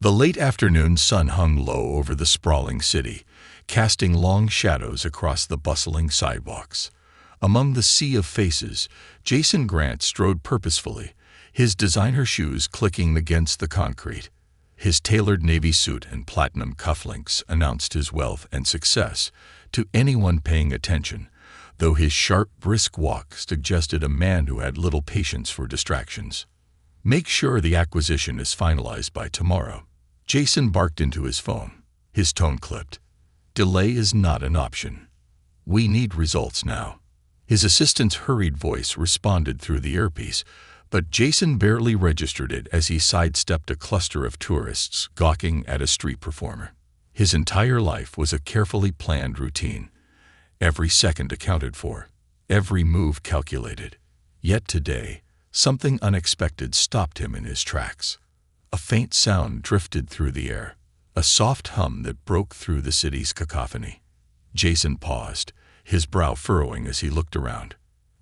The late afternoon sun hung low over the sprawling city, casting long shadows across the bustling sidewalks. Among the sea of faces, Jason Grant strode purposefully, his designer shoes clicking against the concrete. His tailored navy suit and platinum cufflinks announced his wealth and success to anyone paying attention, though his sharp, brisk walk suggested a man who had little patience for distractions. "Make sure the acquisition is finalized by tomorrow." Jason barked into his phone, his tone clipped. "Delay is not an option. We need results now." His assistant's hurried voice responded through the earpiece, but Jason barely registered it as he sidestepped a cluster of tourists gawking at a street performer. His entire life was a carefully planned routine, every second accounted for, every move calculated. Yet today, something unexpected stopped him in his tracks. A faint sound drifted through the air, a soft hum that broke through the city's cacophony. Jason paused, his brow furrowing as he looked around.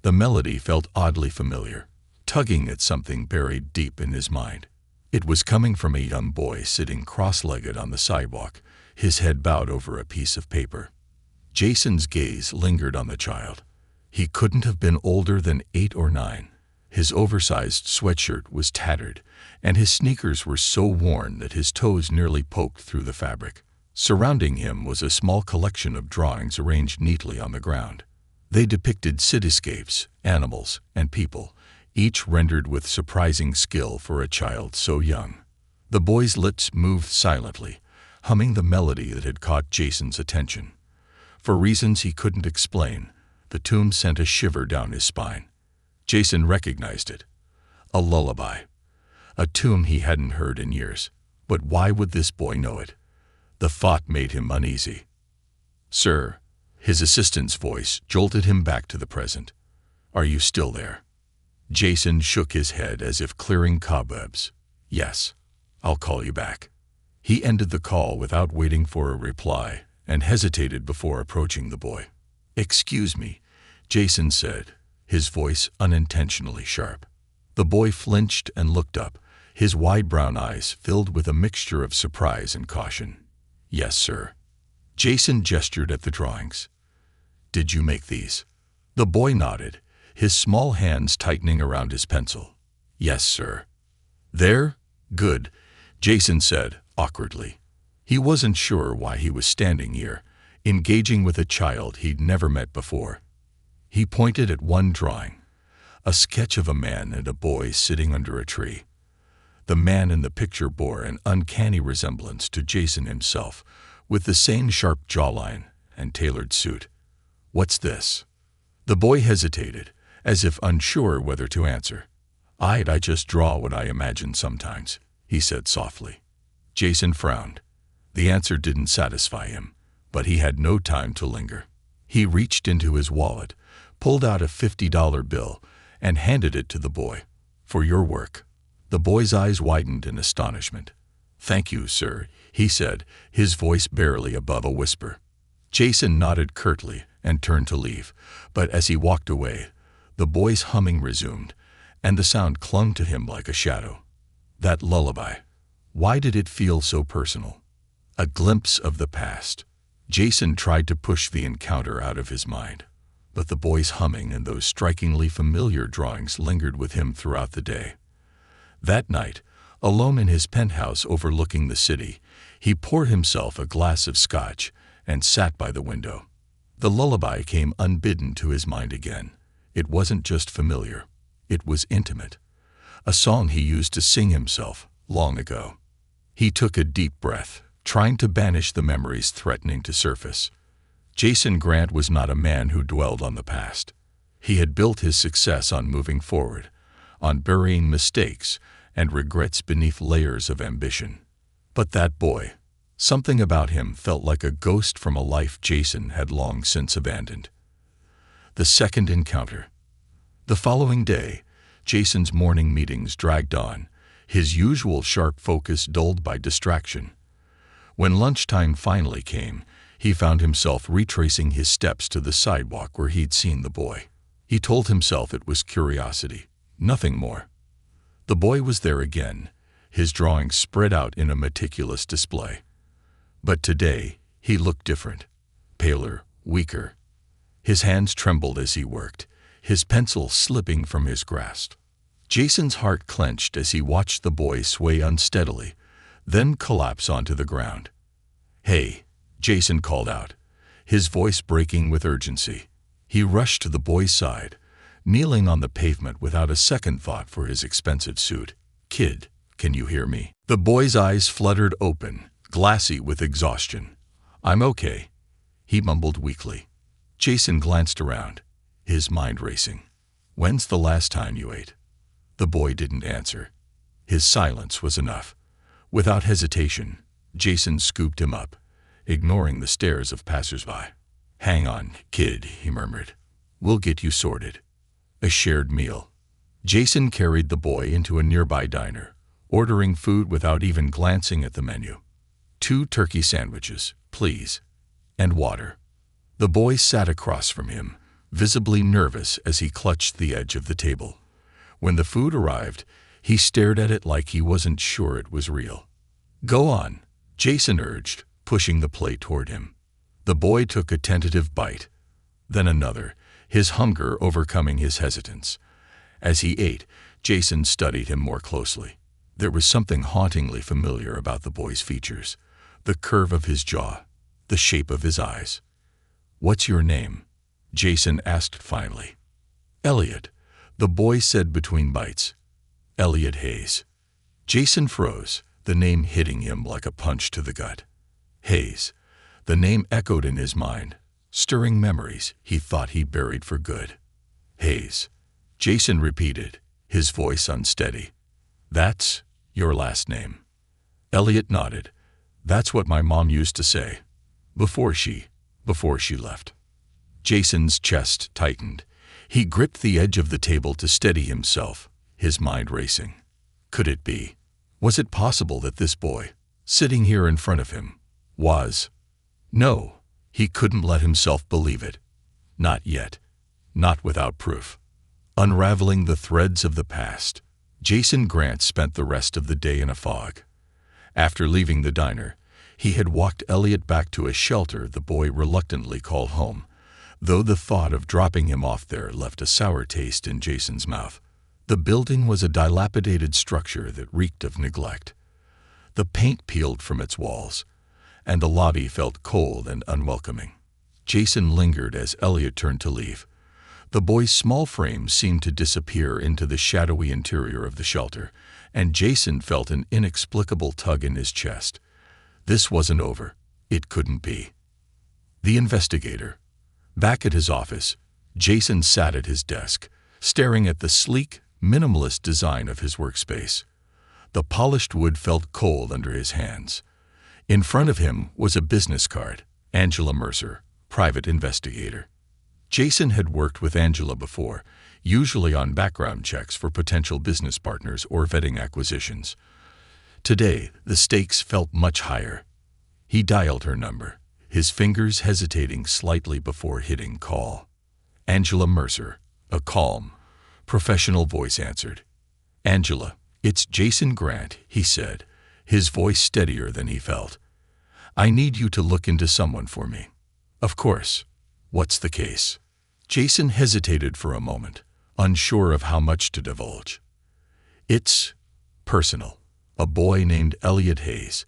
The melody felt oddly familiar, tugging at something buried deep in his mind. It was coming from a young boy sitting cross-legged on the sidewalk, his head bowed over a piece of paper. Jason's gaze lingered on the child. He couldn't have been older than 8 or 9. His oversized sweatshirt was tattered, and his sneakers were so worn that his toes nearly poked through the fabric. Surrounding him was a small collection of drawings arranged neatly on the ground. They depicted cityscapes, animals, and people, each rendered with surprising skill for a child so young. The boy's lips moved silently, humming the melody that had caught Jason's attention. For reasons he couldn't explain, the tune sent a shiver down his spine. Jason recognized it. A lullaby. A tune he hadn't heard in years. But why would this boy know it? The thought made him uneasy. "Sir," his assistant's voice jolted him back to the present. "Are you still there?" Jason shook his head as if clearing cobwebs. "Yes, I'll call you back." He ended the call without waiting for a reply and hesitated before approaching the boy. "Excuse me," Jason said, his voice unintentionally sharp. The boy flinched and looked up, his wide brown eyes filled with a mixture of surprise and caution. "Yes, sir." Jason gestured at the drawings. "Did you make these?" The boy nodded, his small hands tightening around his pencil. "Yes, sir." "There? Good," Jason said, awkwardly. He wasn't sure why he was standing here, engaging with a child he'd never met before. He pointed at one drawing, a sketch of a man and a boy sitting under a tree. The man in the picture bore an uncanny resemblance to Jason himself, with the same sharp jawline and tailored suit. "What's this?" The boy hesitated, as if unsure whether to answer. I just draw what I imagine sometimes," he said softly. Jason frowned. The answer didn't satisfy him, but he had no time to linger. He reached into his wallet, pulled out a $50 bill, and handed it to the boy. "For your work." The boy's eyes widened in astonishment. "Thank you, sir," he said, his voice barely above a whisper. Jason nodded curtly and turned to leave, but as he walked away, the boy's humming resumed, and the sound clung to him like a shadow. That lullaby. Why did it feel so personal? A glimpse of the past. Jason tried to push the encounter out of his mind, but the boy's humming and those strikingly familiar drawings lingered with him throughout the day. That night, alone in his penthouse overlooking the city, he poured himself a glass of scotch and sat by the window. The lullaby came unbidden to his mind again. It wasn't just familiar. It was intimate. A song he used to sing himself long ago. He took a deep breath, trying to banish the memories threatening to surface. Jason Grant was not a man who dwelled on the past. He had built his success on moving forward, on burying mistakes and regrets beneath layers of ambition. But that boy, something about him felt like a ghost from a life Jason had long since abandoned. The second encounter. The following day, Jason's morning meetings dragged on, his usual sharp focus dulled by distraction. When lunchtime finally came, he found himself retracing his steps to the sidewalk where he'd seen the boy. He told himself it was curiosity, nothing more. The boy was there again, his drawings spread out in a meticulous display. But today, he looked different, paler, weaker. His hands trembled as he worked, his pencil slipping from his grasp. Jason's heart clenched as he watched the boy sway unsteadily, then collapse onto the ground. "Hey," Jason called out, his voice breaking with urgency. He rushed to the boy's side, kneeling on the pavement without a second thought for his expensive suit. "Kid, can you hear me?" The boy's eyes fluttered open, glassy with exhaustion. "I'm okay," he mumbled weakly. Jason glanced around, his mind racing. "When's the last time you ate?" The boy didn't answer. His silence was enough. Without hesitation, Jason scooped him up, ignoring the stares of passersby. "Hang on, kid," he murmured. "We'll get you sorted." A shared meal. Jason carried the boy into a nearby diner, ordering food without even glancing at the menu. "2 turkey sandwiches, please, and water." The boy sat across from him, visibly nervous as he clutched the edge of the table. When the food arrived, he stared at it like he wasn't sure it was real. "Go on," Jason urged, pushing the plate toward him. The boy took a tentative bite, then another, his hunger overcoming his hesitance. As he ate, Jason studied him more closely. There was something hauntingly familiar about the boy's features, the curve of his jaw, the shape of his eyes. "What's your name?" Jason asked finally. "Elliot," the boy said between bites. "Elliot Hayes." Jason froze, the name hitting him like a punch to the gut. Hayes. The name echoed in his mind, stirring memories he thought he buried for good. "Hayes," Jason repeated, his voice unsteady. "That's your last name?" Elliot nodded. "That's what my mom used to say, before she left." Jason's chest tightened. He gripped the edge of the table to steady himself, his mind racing. Could it be? Was it possible that this boy, sitting here in front of him, was? No, he couldn't let himself believe it. Not yet. Not without proof. Unraveling the threads of the past, Jason Grant spent the rest of the day in a fog. After leaving the diner, he had walked Elliot back to a shelter the boy reluctantly called home, though the thought of dropping him off there left a sour taste in Jason's mouth. The building was a dilapidated structure that reeked of neglect. The paint peeled from its walls, and the lobby felt cold and unwelcoming. Jason lingered as Elliot turned to leave. The boy's small frame seemed to disappear into the shadowy interior of the shelter, and Jason felt an inexplicable tug in his chest. This wasn't over. It couldn't be. The investigator. Back at his office, Jason sat at his desk, staring at the sleek, minimalist design of his workspace. The polished wood felt cold under his hands. In front of him was a business card, Angela Mercer, private investigator. Jason had worked with Angela before, usually on background checks for potential business partners or vetting acquisitions. Today, the stakes felt much higher. He dialed her number, his fingers hesitating slightly before hitting call. Angela Mercer, a calm, professional voice answered. "Angela, it's Jason Grant," he said, his voice steadier than he felt. "I need you to look into someone for me." "Of course. What's the case?" Jason hesitated for a moment, unsure of how much to divulge. "It's personal. A boy named Elliot Hayes.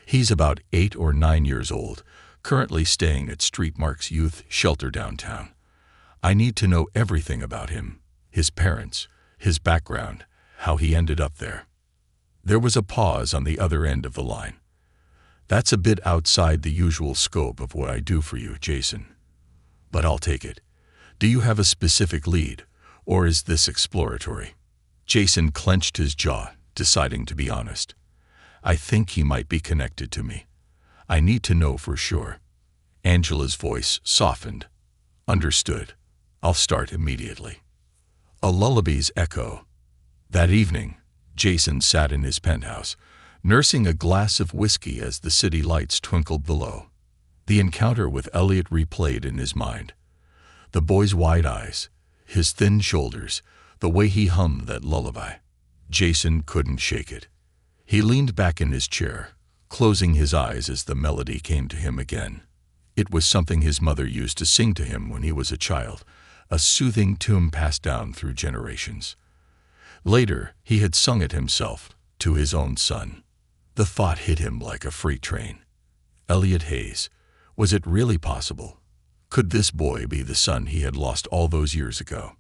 He's about 8 or 9 years old, currently staying at Street Marks Youth Shelter downtown. I need to know everything about him, his parents, his background, how he ended up there." There was a pause on the other end of the line. "That's a bit outside the usual scope of what I do for you, Jason. But I'll take it. Do you have a specific lead, or is this exploratory?" Jason clenched his jaw, deciding to be honest. "I think he might be connected to me. I need to know for sure." Angela's voice softened. "Understood. I'll start immediately." A lullaby's echo. That evening, Jason sat in his penthouse, nursing a glass of whiskey as the city lights twinkled below. The encounter with Elliot replayed in his mind. The boy's wide eyes, his thin shoulders, the way he hummed that lullaby. Jason couldn't shake it. He leaned back in his chair, closing his eyes as the melody came to him again. It was something his mother used to sing to him when he was a child, a soothing tune passed down through generations. Later, he had sung it himself, to his own son. The thought hit him like a freight train. Elliot Hayes. Was it really possible? Could this boy be the son he had lost all those years ago?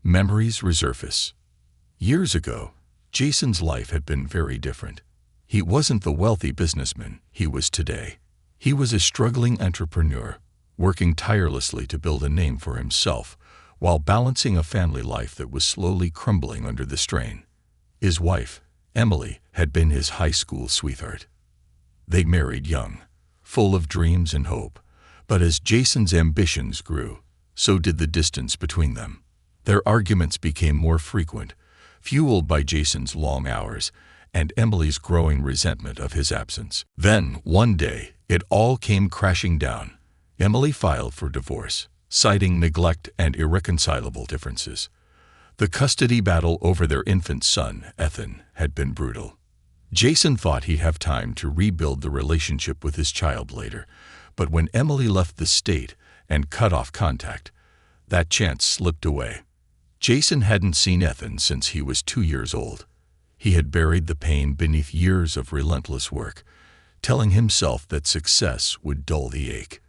Memories resurface. Years ago, Jason's life had been very different. He wasn't the wealthy businessman he was today. He was a struggling entrepreneur, working tirelessly to build a name for himself, while balancing a family life that was slowly crumbling under the strain. His wife, Emily, had been his high school sweetheart. They married young, full of dreams and hope, but as Jason's ambitions grew, so did the distance between them. Their arguments became more frequent, fueled by Jason's long hours and Emily's growing resentment of his absence. Then, one day, it all came crashing down. Emily filed for divorce, citing neglect and irreconcilable differences. The custody battle over their infant son, Ethan, had been brutal. Jason thought he'd have time to rebuild the relationship with his child later, but when Emily left the state and cut off contact, that chance slipped away. Jason hadn't seen Ethan since he was 2 years old. He had buried the pain beneath years of relentless work, telling himself that success would dull the ache.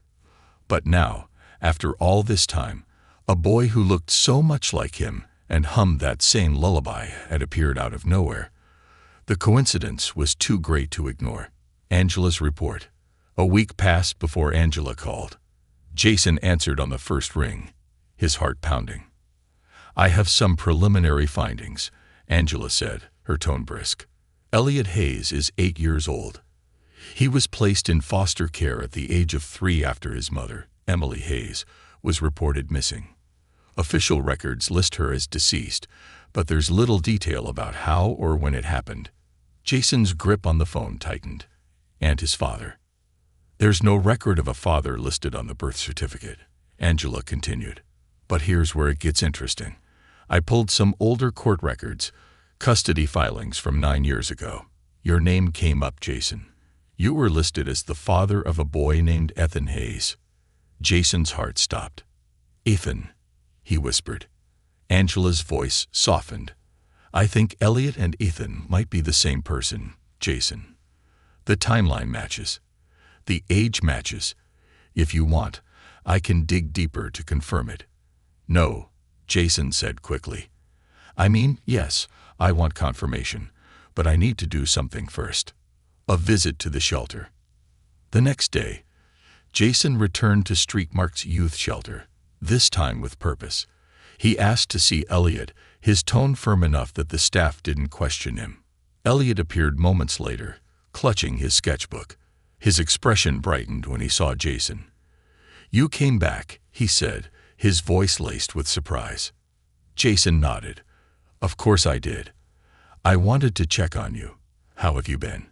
But now, after all this time, a boy who looked so much like him and hummed that same lullaby had appeared out of nowhere. The coincidence was too great to ignore. Angela's report. A week passed before Angela called. Jason answered on the first ring, his heart pounding. "I have some preliminary findings," Angela said, her tone brisk. "Elliot Hayes is 8 years old. He was placed in foster care at the age of 3 after his mother, Emily Hayes, was reported missing. Official records list her as deceased, but there's little detail about how or when it happened." Jason's grip on the phone tightened. "And his father?" "There's no record of a father listed on the birth certificate," Angela continued. "But here's where it gets interesting. I pulled some older court records, custody filings from 9 years ago. Your name came up, Jason. You were listed as the father of a boy named Ethan Hayes." Jason's heart stopped. "Ethan," he whispered. Angela's voice softened. "I think Elliot and Ethan might be the same person, Jason. The timeline matches. The age matches. If you want, I can dig deeper to confirm it." "No," Jason said quickly. "I mean, yes, I want confirmation, but I need to do something first. A visit to the shelter." The next day, Jason returned to Streetmark's youth shelter, this time with purpose. He asked to see Elliot, his tone firm enough that the staff didn't question him. Elliot appeared moments later, clutching his sketchbook. His expression brightened when he saw Jason. "You came back," he said, his voice laced with surprise. Jason nodded. "Of course I did. I wanted to check on you. How have you been?"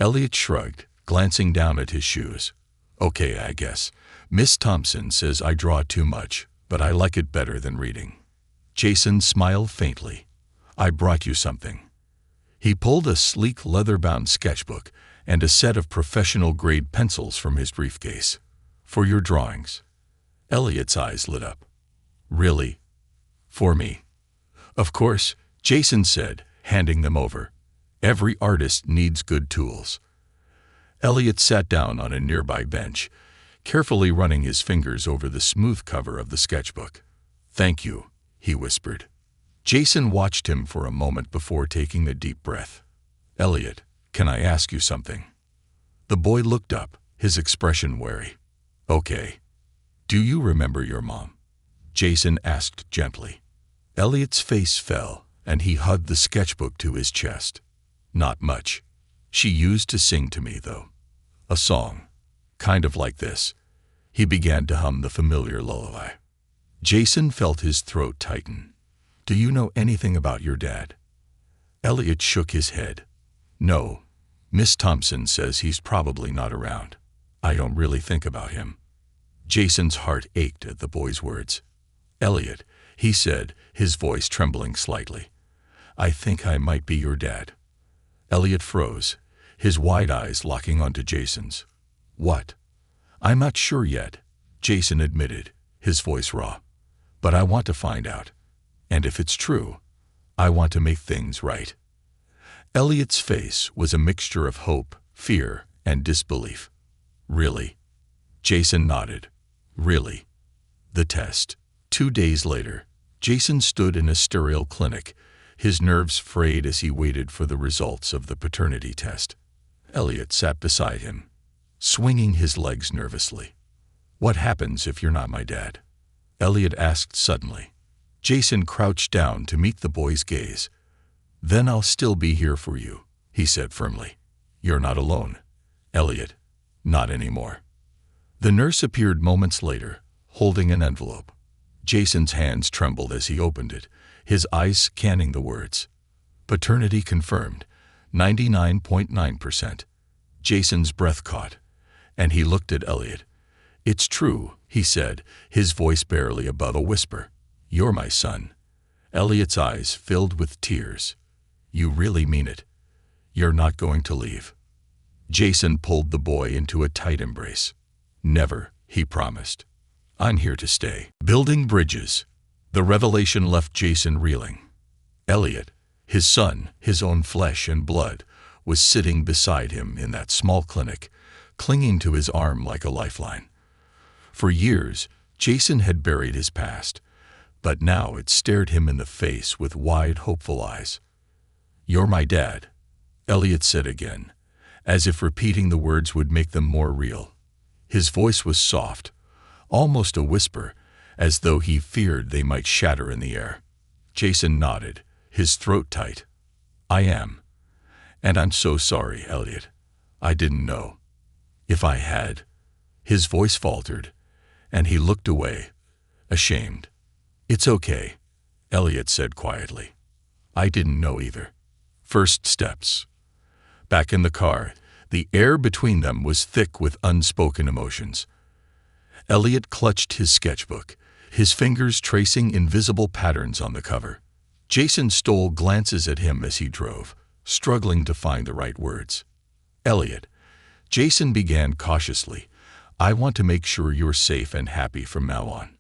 Elliot shrugged, glancing down at his shoes. "Okay, I guess. Miss Thompson says I draw too much, but I like it better than reading." Jason smiled faintly. "I brought you something." He pulled a sleek leather-bound sketchbook and a set of professional-grade pencils from his briefcase. "For your drawings." Elliot's eyes lit up. "Really? For me?" "Of course," Jason said, handing them over. "Every artist needs good tools." Elliot sat down on a nearby bench, carefully running his fingers over the smooth cover of the sketchbook. "Thank you," he whispered. Jason watched him for a moment before taking a deep breath. "Elliot, can I ask you something?" The boy looked up, his expression wary. "Okay. Do you remember your mom?" Jason asked gently. Elliot's face fell, and he hugged the sketchbook to his chest. "Not much. She used to sing to me, though. A song. Kind of like this." He began to hum the familiar lullaby. Jason felt his throat tighten. "Do you know anything about your dad?" Elliot shook his head. "No. Miss Thompson says he's probably not around. I don't really think about him." Jason's heart ached at the boy's words. "Elliot," he said, his voice trembling slightly, "I think I might be your dad." Elliot froze, his wide eyes locking onto Jason's. What? I'm not sure yet, Jason admitted, his voice raw. But I want to find out. And if it's true, I want to make things right. Elliot's face was a mixture of hope, fear, and disbelief. Really? Jason nodded. Really? The test. 2 days later, Jason stood in a sterile clinic, his nerves frayed as he waited for the results of the paternity test. Elliot sat beside him, swinging his legs nervously. What happens if you're not my dad? Elliot asked suddenly. Jason crouched down to meet the boy's gaze. Then I'll still be here for you, he said firmly. You're not alone, Elliot. Not anymore. The nurse appeared moments later, holding an envelope. Jason's hands trembled as he opened it, his eyes scanning the words. Paternity confirmed, 99.9%. Jason's breath caught, and he looked at Elliot. It's true, he said, his voice barely above a whisper. You're my son. Elliot's eyes filled with tears. You really mean it? You're not going to leave? Jason pulled the boy into a tight embrace. Never, he promised. I'm here to stay. Building bridges. The revelation left Jason reeling. Elliot, his son, his own flesh and blood, was sitting beside him in that small clinic, clinging to his arm like a lifeline. For years, Jason had buried his past, but now it stared him in the face with wide, hopeful eyes. You're my dad, Elliot said again, as if repeating the words would make them more real. His voice was soft, almost a whisper, as though he feared they might shatter in the air. Jason nodded, his throat tight. I am. And I'm so sorry, Elliot. I didn't know. If I had. His voice faltered, and he looked away, ashamed. It's okay, Elliot said quietly. I didn't know either. First steps. Back in the car, the air between them was thick with unspoken emotions. Elliot clutched his sketchbook, his fingers tracing invisible patterns on the cover. Jason stole glances at him as he drove, struggling to find the right words. Elliot, Jason began cautiously, I want to make sure you're safe and happy from now on.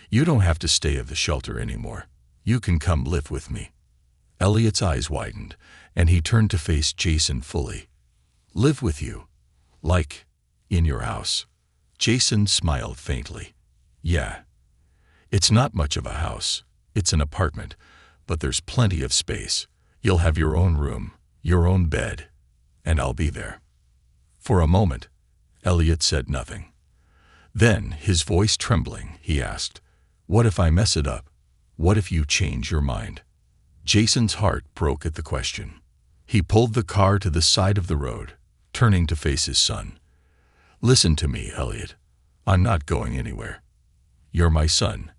You don't have to stay at the shelter anymore. You can come live with me. Elliot's eyes widened, and he turned to face Jason fully. Live with you? Like, in your house? Jason smiled faintly. Yeah. It's not much of a house. It's an apartment, but there's plenty of space. You'll have your own room, your own bed, and I'll be there. For a moment, Elliot said nothing. Then, his voice trembling, he asked, What if I mess it up? What if you change your mind? Jason's heart broke at the question. He pulled the car to the side of the road, turning to face his son. Listen to me, Elliot. I'm not going anywhere. You're my son,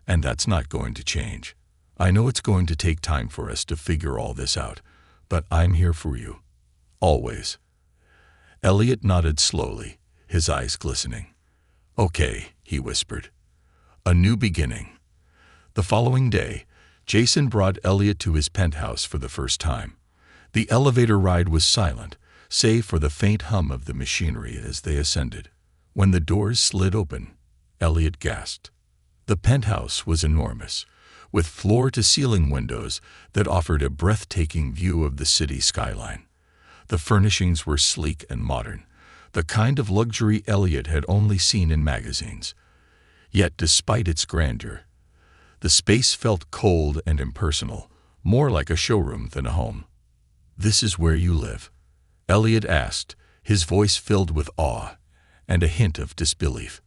and that's not going to change. I know it's going to take time for us to figure all this out, but I'm here for you. Always. Elliot nodded slowly, his eyes glistening. Okay, he whispered. A new beginning. The following day, Jason brought Elliot to his penthouse for the first time. The elevator ride was silent, save for the faint hum of the machinery as they ascended. When the doors slid open, Elliot gasped. The penthouse was enormous, with floor-to-ceiling windows that offered a breathtaking view of the city skyline. The furnishings were sleek and modern, the kind of luxury Elliot had only seen in magazines. Yet despite its grandeur, the space felt cold and impersonal, more like a showroom than a home. This is where you live? Elliot asked, his voice filled with awe and a hint of disbelief.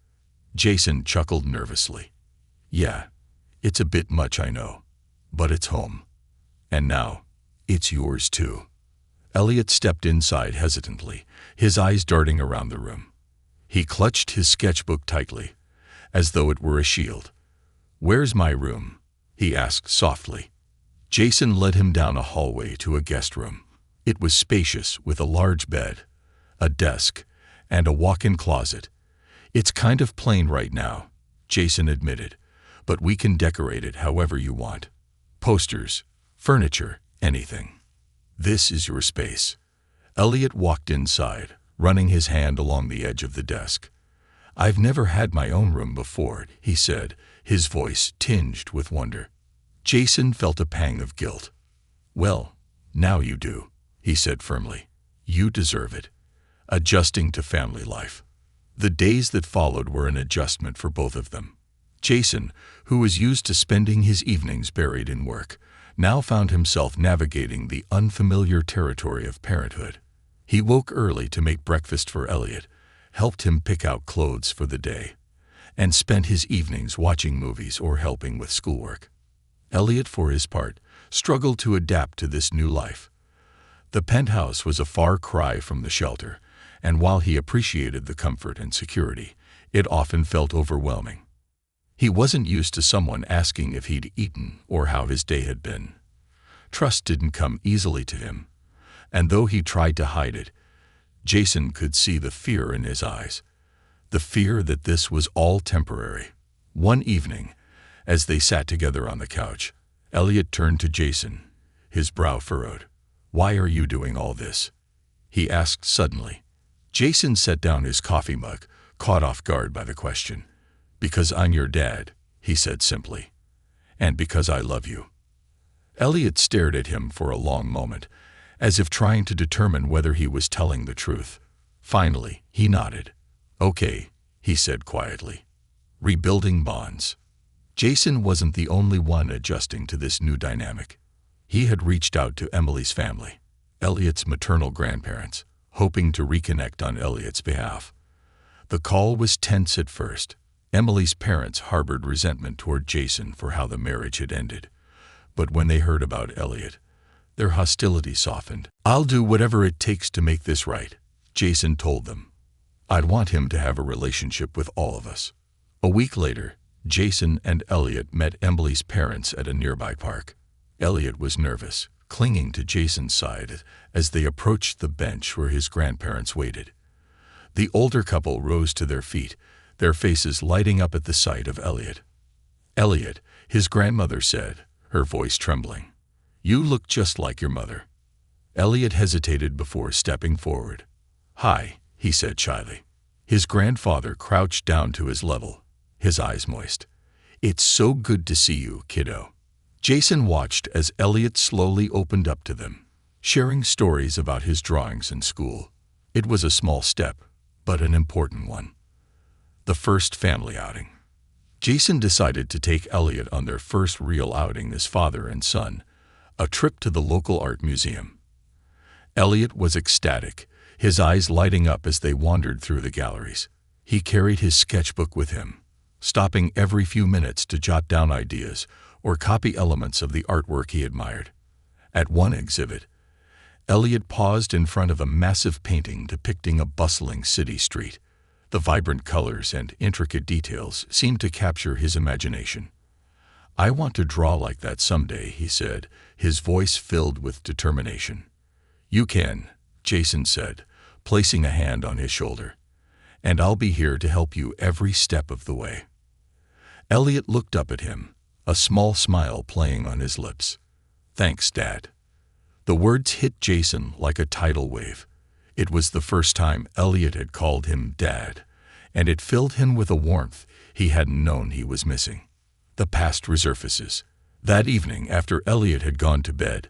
Jason chuckled nervously. Yeah, it's a bit much, I know, but it's home. And now, it's yours too. Elliot stepped inside hesitantly, his eyes darting around the room. He clutched his sketchbook tightly, as though it were a shield. Where's my room? He asked softly. Jason led him down a hallway to a guest room. It was spacious with a large bed, a desk, and a walk-in closet. It's kind of plain right now, Jason admitted, but we can decorate it however you want. Posters, furniture, anything. This is your space." Elliot walked inside, running his hand along the edge of the desk. "I've never had my own room before," he said, his voice tinged with wonder. Jason felt a pang of guilt. "Well, now you do," he said firmly. "You deserve it." Adjusting to family life. The days that followed were an adjustment for both of them. Jason, who was used to spending his evenings buried in work, now found himself navigating the unfamiliar territory of parenthood. He woke early to make breakfast for Elliot, helped him pick out clothes for the day, and spent his evenings watching movies or helping with schoolwork. Elliot, for his part, struggled to adapt to this new life. The penthouse was a far cry from the shelter, and while he appreciated the comfort and security, it often felt overwhelming. He wasn't used to someone asking if he'd eaten or how his day had been. Trust didn't come easily to him, and though he tried to hide it, Jason could see the fear in his eyes, the fear that this was all temporary. One evening, as they sat together on the couch, Elliot turned to Jason, his brow furrowed. "Why are you doing all this?" he asked suddenly. Jason set down his coffee mug, caught off guard by the question. "Because I'm your dad," he said simply. "And because I love you." Elliot stared at him for a long moment, as if trying to determine whether he was telling the truth. Finally, he nodded. "Okay," he said quietly. Rebuilding bonds. Jason wasn't the only one adjusting to this new dynamic. He had reached out to Emily's family, Elliot's maternal grandparents, hoping to reconnect on Elliot's behalf. The call was tense at first. Emily's parents harbored resentment toward Jason for how the marriage had ended. But when they heard about Elliot, their hostility softened. "I'll do whatever it takes to make this right," Jason told them. "I'd want him to have a relationship with all of us." A week later, Jason and Elliot met Emily's parents at a nearby park. Elliot was nervous, clinging to Jason's side as they approached the bench where his grandparents waited. The older couple rose to their feet, their faces lighting up at the sight of Elliot. "Elliot," his grandmother said, her voice trembling. "You look just like your mother." Elliot hesitated before stepping forward. "Hi," he said shyly. His grandfather crouched down to his level, his eyes moist. "It's so good to see you, kiddo." Jason watched as Elliot slowly opened up to them, sharing stories about his drawings in school. It was a small step, but an important one. The first family outing. Jason decided to take Elliot on their first real outing as father and son, a trip to the local art museum. Elliot was ecstatic, his eyes lighting up as they wandered through the galleries. He carried his sketchbook with him, stopping every few minutes to jot down ideas or copy elements of the artwork he admired. At one exhibit, Elliot paused in front of a massive painting depicting a bustling city street. The vibrant colors and intricate details seemed to capture his imagination. "I want to draw like that someday," he said, his voice filled with determination. "You can," Jason said, placing a hand on his shoulder. "And I'll be here to help you every step of the way." Elliot looked up at him, a small smile playing on his lips. "Thanks, Dad." The words hit Jason like a tidal wave. It was the first time Elliot had called him Dad, and it filled him with a warmth he hadn't known he was missing. The past resurfaces. That evening, after Elliot had gone to bed,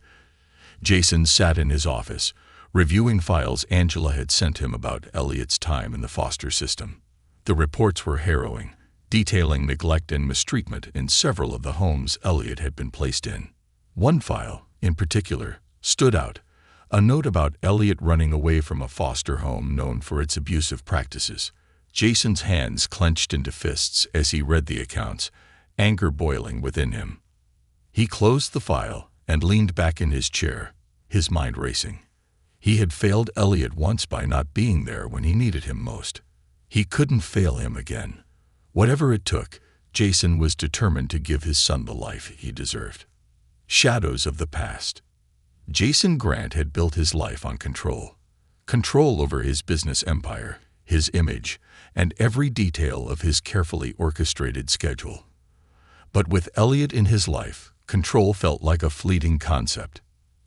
Jason sat in his office, reviewing files Angela had sent him about Elliot's time in the foster system. The reports were harrowing, detailing neglect and mistreatment in several of the homes Elliot had been placed in. One file, in particular, stood out, a note about Elliot running away from a foster home known for its abusive practices. Jason's hands clenched into fists as he read the accounts, anger boiling within him. He closed the file and leaned back in his chair, his mind racing. He had failed Elliot once by not being there when he needed him most. He couldn't fail him again. Whatever it took, Jason was determined to give his son the life he deserved. Shadows of the past. Jason Grant had built his life on control. Control over his business empire, his image, and every detail of his carefully orchestrated schedule. But with Elliot in his life, control felt like a fleeting concept.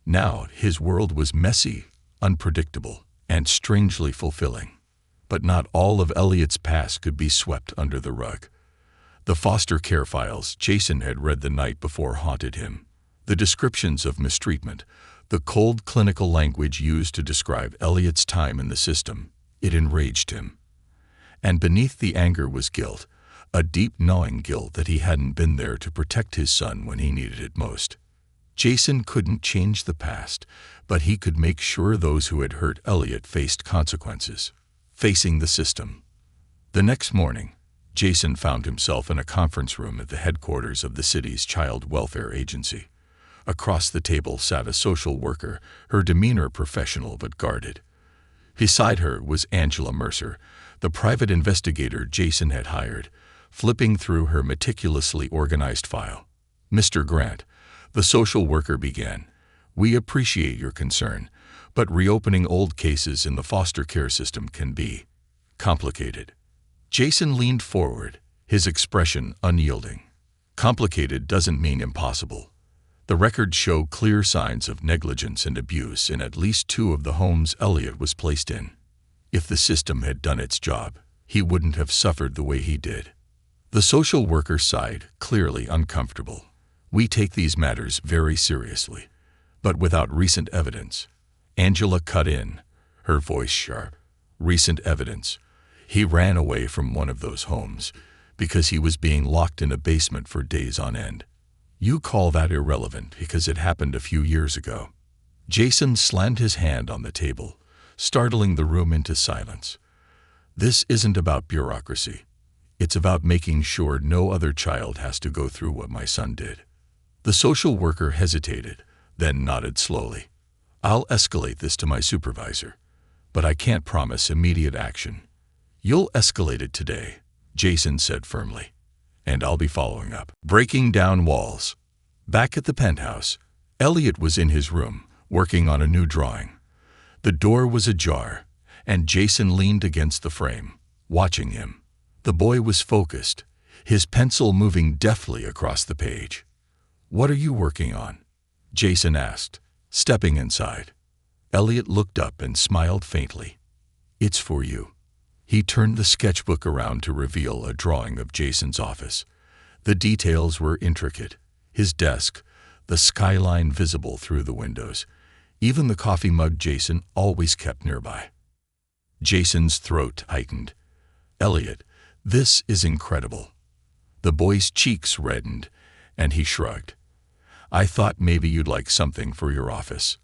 Now his world was messy, unpredictable, and strangely fulfilling. But not all of Elliot's past could be swept under the rug. The foster care files Jason had read the night before haunted him. The descriptions of mistreatment, the cold clinical language used to describe Elliot's time in the system, it enraged him. And beneath the anger was guilt, a deep gnawing guilt that he hadn't been there to protect his son when he needed it most. Jason couldn't change the past, but he could make sure those who had hurt Elliot faced consequences. Facing the system. The next morning, Jason found himself in a conference room at the headquarters of the city's child welfare agency. Across the table sat a social worker, her demeanor professional but guarded. Beside her was Angela Mercer, the private investigator Jason had hired, flipping through her meticulously organized file. "Mr. Grant," the social worker began, "we appreciate your concern, but reopening old cases in the foster care system can be complicated." Jason leaned forward, his expression unyielding. Complicated doesn't mean impossible. The records show clear signs of negligence and abuse in at least 2 of the homes Elliot was placed in. If the system had done its job, he wouldn't have suffered the way he did. The social worker sighed, clearly uncomfortable. "We take these matters very seriously, but without recent evidence." Angela cut in, her voice sharp. "Recent evidence. He ran away from one of those homes because he was being locked in a basement for days on end. You call that irrelevant because it happened a few years ago." Jason slammed his hand on the table, startling the room into silence. "This isn't about bureaucracy. It's about making sure no other child has to go through what my son did." The social worker hesitated, then nodded slowly. "I'll escalate this to my supervisor, but I can't promise immediate action." "You'll escalate it today," Jason said firmly, "and I'll be following up." Breaking down walls. Back at the penthouse, Elliot was in his room, working on a new drawing. The door was ajar, and Jason leaned against the frame, watching him. The boy was focused, his pencil moving deftly across the page. "What are you working on?" Jason asked, stepping inside. Elliot looked up and smiled faintly. "It's for you." He turned the sketchbook around to reveal a drawing of Jason's office. The details were intricate. His desk, the skyline visible through the windows, even the coffee mug Jason always kept nearby. Jason's throat tightened. "Elliot, this is incredible." The boy's cheeks reddened, and he shrugged. "I thought maybe you'd like something for your office.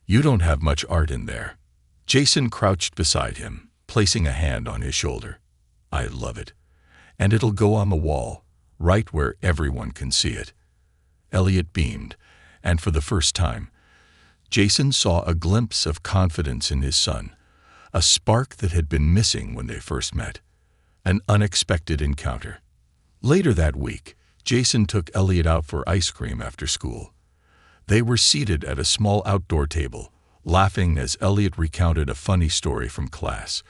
You don't have much art in there." Jason crouched beside him, placing a hand on his shoulder. "I love it. And it'll go on the wall, right where everyone can see it." Elliot beamed, and for the first time, Jason saw a glimpse of confidence in his son, a spark that had been missing when they first met. An unexpected encounter. Later that week, Jason took Elliot out for ice cream after school. They were seated at a small outdoor table, laughing as Elliot recounted a funny story from class,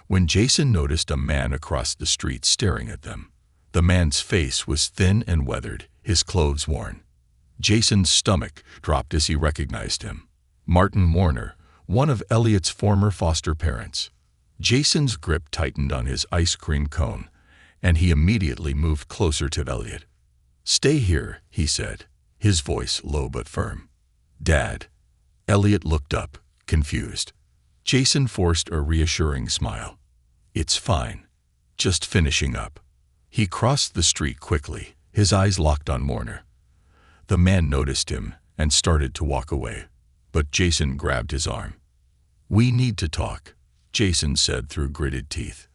when Jason noticed a man across the street staring at them. The man's face was thin and weathered, his clothes worn. Jason's stomach dropped as he recognized him. Martin Warner, one of Elliot's former foster parents. Jason's grip tightened on his ice cream cone, and he immediately moved closer to Elliot. "Stay here," he said, his voice low but firm. "Dad." Elliot looked up, confused. Jason forced a reassuring smile. "It's fine. Just finishing up." He crossed the street quickly, his eyes locked on Warner. The man noticed him and started to walk away, but Jason grabbed his arm. "We need to talk," Jason said through gritted teeth.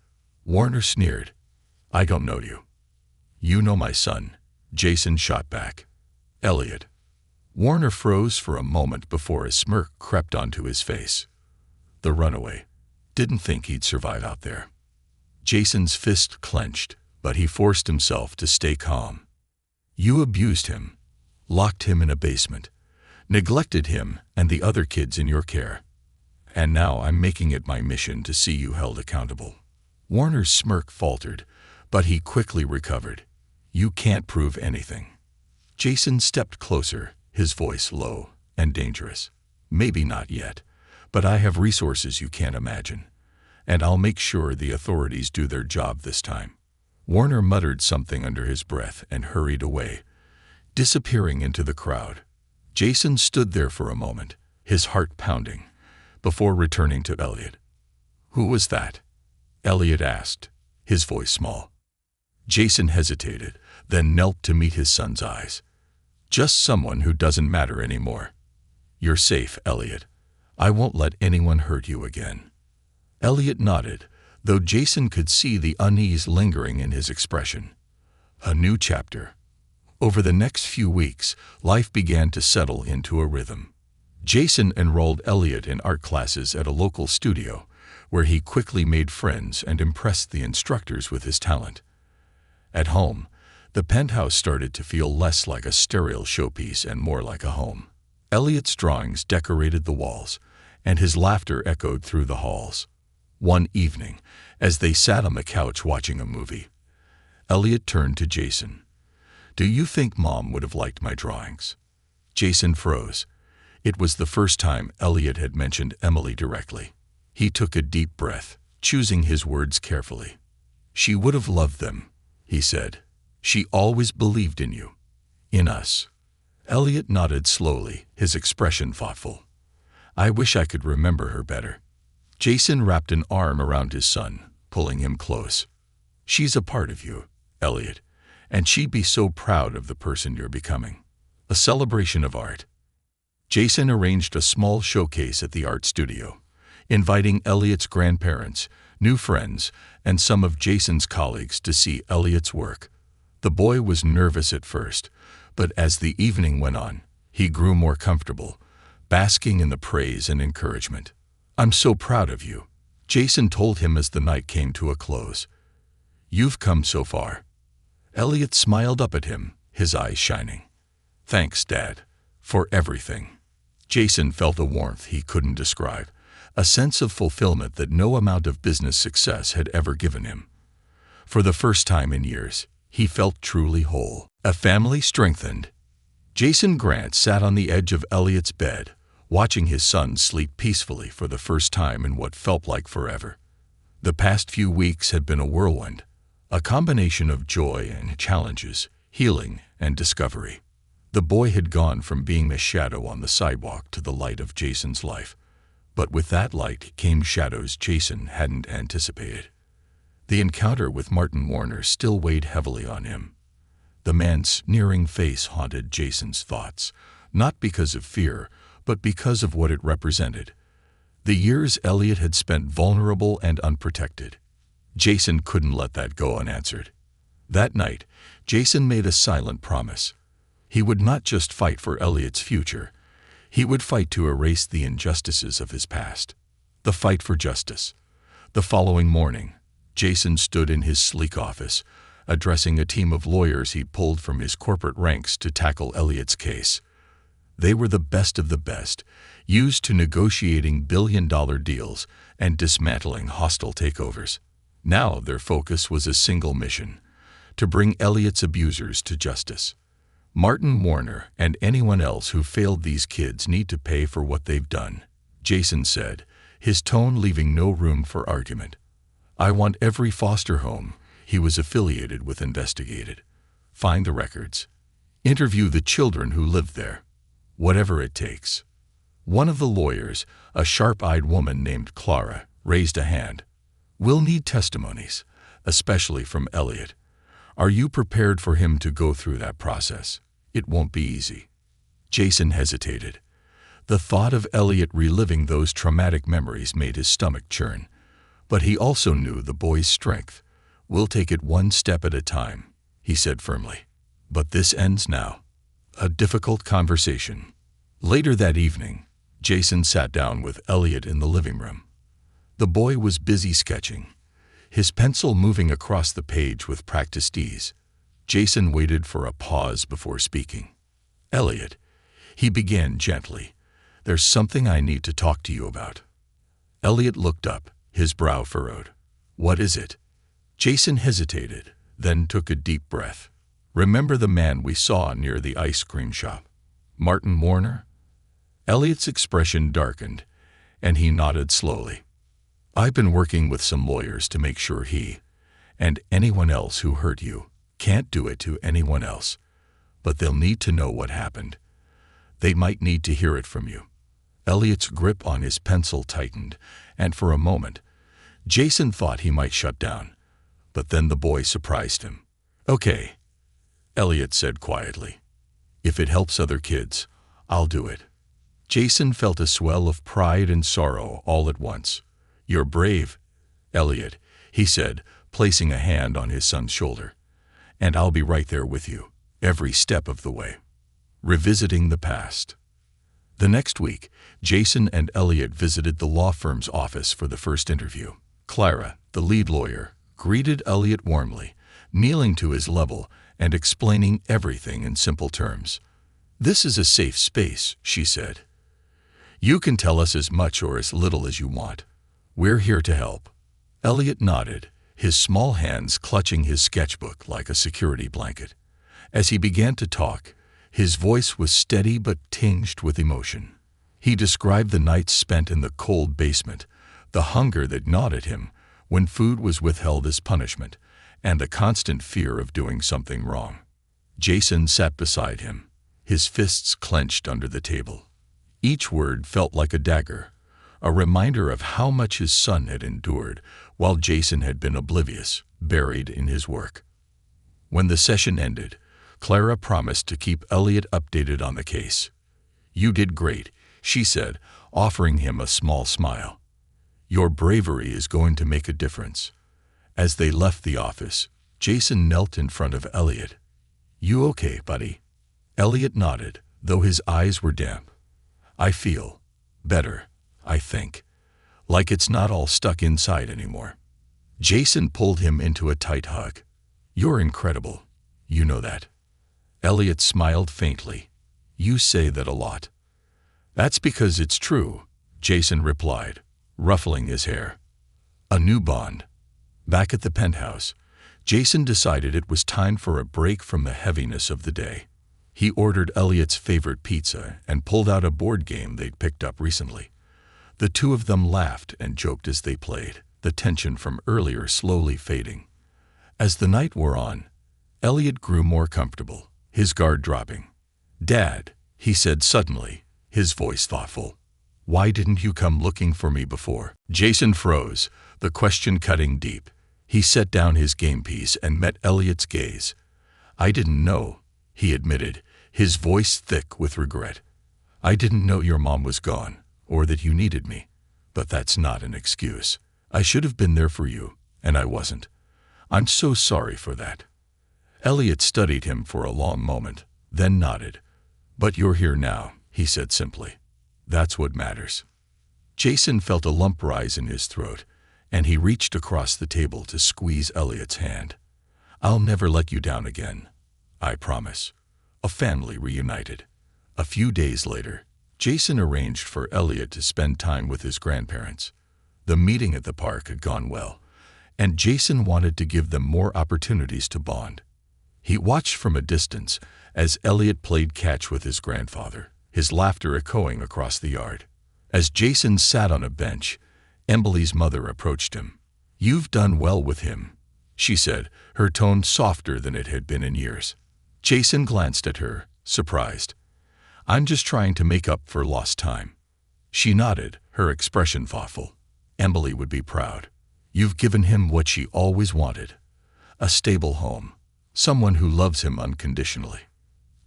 Warner sneered. "I don't know you." "You know my son," Jason shot back. "Elliot." Warner froze for a moment before a smirk crept onto his face. The runaway. Didn't think he'd survive out there. Jason's fist clenched, but he forced himself to stay calm. "You abused him, locked him in a basement, neglected him and the other kids in your care. And now I'm making it my mission to see you held accountable." Warner's smirk faltered, but he quickly recovered. "You can't prove anything." Jason stepped closer, his voice low and dangerous. Maybe not yet, but I have resources you can't imagine. And I'll make sure the authorities do their job this time." Warner muttered something under his breath and hurried away, disappearing into the crowd. Jason stood there for a moment, his heart pounding, before returning to Elliot. "Who was that?" Elliot asked, his voice small. Jason hesitated, then knelt to meet his son's eyes. "Just someone who doesn't matter anymore. You're safe, Elliot. I won't let anyone hurt you again." Elliot nodded, though Jason could see the unease lingering in his expression. A new chapter. Over the next few weeks, life began to settle into a rhythm. Jason enrolled Elliot in art classes at a local studio, where he quickly made friends and impressed the instructors with his talent. At home, the penthouse started to feel less like a sterile showpiece and more like a home. Elliot's drawings decorated the walls, and his laughter echoed through the halls. One evening, as they sat on the couch watching a movie, Elliot turned to Jason. "Do you think Mom would have liked my drawings?" Jason froze. It was the first time Elliot had mentioned Emily directly. He took a deep breath, choosing his words carefully. "She would have loved them," he said. "She always believed in you. In us." Elliot nodded slowly, his expression thoughtful. "I wish I could remember her better." Jason wrapped an arm around his son, pulling him close. "She's a part of you, Elliot, and she'd be so proud of the person you're becoming." A celebration of art. Jason arranged a small showcase at the art studio, inviting Elliot's grandparents, new friends, and some of Jason's colleagues to see Elliot's work. The boy was nervous at first, but as the evening went on, he grew more comfortable, basking in the praise and encouragement. "I'm so proud of you," Jason told him as the night came to a close. "You've come so far." Elliot smiled up at him, his eyes shining. "Thanks, Dad, for everything." Jason felt a warmth he couldn't describe, a sense of fulfillment that no amount of business success had ever given him. For the first time in years, he felt truly whole. A family strengthened. Jason Grant sat on the edge of Elliot's bed, watching his son sleep peacefully for the first time in what felt like forever. The past few weeks had been a whirlwind, a combination of joy and challenges, healing and discovery. The boy had gone from being a shadow on the sidewalk to the light of Jason's life, but with that light came shadows Jason hadn't anticipated. The encounter with Martin Warner still weighed heavily on him. The man's sneering face haunted Jason's thoughts, not because of fear, but because of what it represented. The years Elliot had spent vulnerable and unprotected. Jason couldn't let that go unanswered. That night, Jason made a silent promise. He would not just fight for Elliot's future. He would fight to erase the injustices of his past. The fight for justice. The following morning, Jason stood in his sleek office, addressing a team of lawyers he pulled from his corporate ranks to tackle Elliot's case. They were the best of the best, used to negotiating billion-dollar deals and dismantling hostile takeovers. Now their focus was a single mission: to bring Elliot's abusers to justice. Martin Warner and anyone else who failed these kids need to pay for what they've done, Jason said, his tone leaving no room for argument. "I want every foster home he was affiliated with investigated. Find the records. Interview the children who lived there. Whatever it takes." One of the lawyers, a sharp-eyed woman named Clara, raised a hand. "We'll need testimonies, especially from Elliot. Are you prepared for him to go through that process? It won't be easy." Jason hesitated. The thought of Elliot reliving those traumatic memories made his stomach churn. But he also knew the boy's strength. "We'll take it one step at a time," he said firmly. "But this ends now." A difficult conversation. Later that evening, Jason sat down with Elliot in the living room. The boy was busy sketching, his pencil moving across the page with practiced ease. Jason waited for a pause before speaking. "Elliot," he began gently, "there's something I need to talk to you about." Elliot looked up, his brow furrowed. "What is it?" Jason hesitated, then took a deep breath. "Remember the man we saw near the ice cream shop? Martin Warner?" Elliot's expression darkened, and he nodded slowly. "I've been working with some lawyers to make sure he, and anyone else who hurt you, can't do it to anyone else. But they'll need to know what happened. They might need to hear it from you." Elliot's grip on his pencil tightened, and for a moment, Jason thought he might shut down. But then the boy surprised him. "Okay," Elliot said quietly. "If it helps other kids, I'll do it." Jason felt a swell of pride and sorrow all at once. "You're brave, Elliot," he said, placing a hand on his son's shoulder. "And I'll be right there with you, every step of the way." Revisiting the past. The next week, Jason and Elliot visited the law firm's office for the first interview. Clara, the lead lawyer, greeted Elliot warmly, kneeling to his level and explaining everything in simple terms. "This is a safe space," she said. "You can tell us as much or as little as you want. We're here to help." Elliot nodded, his small hands clutching his sketchbook like a security blanket. As he began to talk, his voice was steady but tinged with emotion. He described the nights spent in the cold basement, the hunger that gnawed at him when food was withheld as punishment, and the constant fear of doing something wrong. Jason sat beside him, his fists clenched under the table. Each word felt like a dagger, a reminder of how much his son had endured while Jason had been oblivious, buried in his work. When the session ended, Clara promised to keep Elliot updated on the case. "You did great," she said, offering him a small smile. "Your bravery is going to make a difference." As they left the office, Jason knelt in front of Elliot. "You okay, buddy?" Elliot nodded, though his eyes were damp. "I feel better, I think. Like it's not all stuck inside anymore." Jason pulled him into a tight hug. "You're incredible. You know that." Elliot smiled faintly. "You say that a lot." "That's because it's true," Jason replied, ruffling his hair. A new bond. Back at the penthouse, Jason decided it was time for a break from the heaviness of the day. He ordered Elliot's favorite pizza and pulled out a board game they'd picked up recently. The two of them laughed and joked as they played, the tension from earlier slowly fading. As the night wore on, Elliot grew more comfortable, his guard dropping. "Dad," he said suddenly, his voice thoughtful, "why didn't you come looking for me before?" Jason froze, the question cutting deep. He set down his game piece and met Elliot's gaze. "I didn't know," he admitted, his voice thick with regret. "I didn't know your mom was gone, or that you needed me. But that's not an excuse. I should have been there for you, and I wasn't. I'm so sorry for that." Elliot studied him for a long moment, then nodded. "But you're here now," he said simply. "That's what matters." Jason felt a lump rise in his throat, and he reached across the table to squeeze Elliot's hand. "I'll never let you down again. I promise." A family reunited. A few days later, Jason arranged for Elliot to spend time with his grandparents. The meeting at the park had gone well, and Jason wanted to give them more opportunities to bond. He watched from a distance as Elliot played catch with his grandfather, his laughter echoing across the yard. As Jason sat on a bench, Emily's mother approached him. "You've done well with him," she said, her tone softer than it had been in years. Jason glanced at her, surprised. "I'm just trying to make up for lost time." She nodded, her expression thoughtful. "Emily would be proud. You've given him what she always wanted. A stable home. Someone who loves him unconditionally."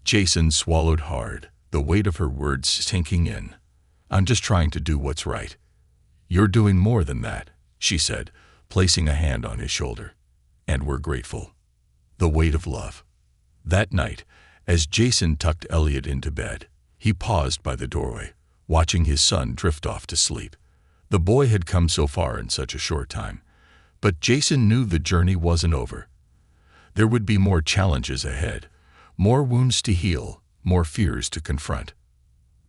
Jason swallowed hard, the weight of her words sinking in. "I'm just trying to do what's right." "You're doing more than that," she said, placing a hand on his shoulder. "And we're grateful." The weight of love. That night, as Jason tucked Elliot into bed, he paused by the doorway, watching his son drift off to sleep. The boy had come so far in such a short time, but Jason knew the journey wasn't over. There would be more challenges ahead, more wounds to heal, more fears to confront.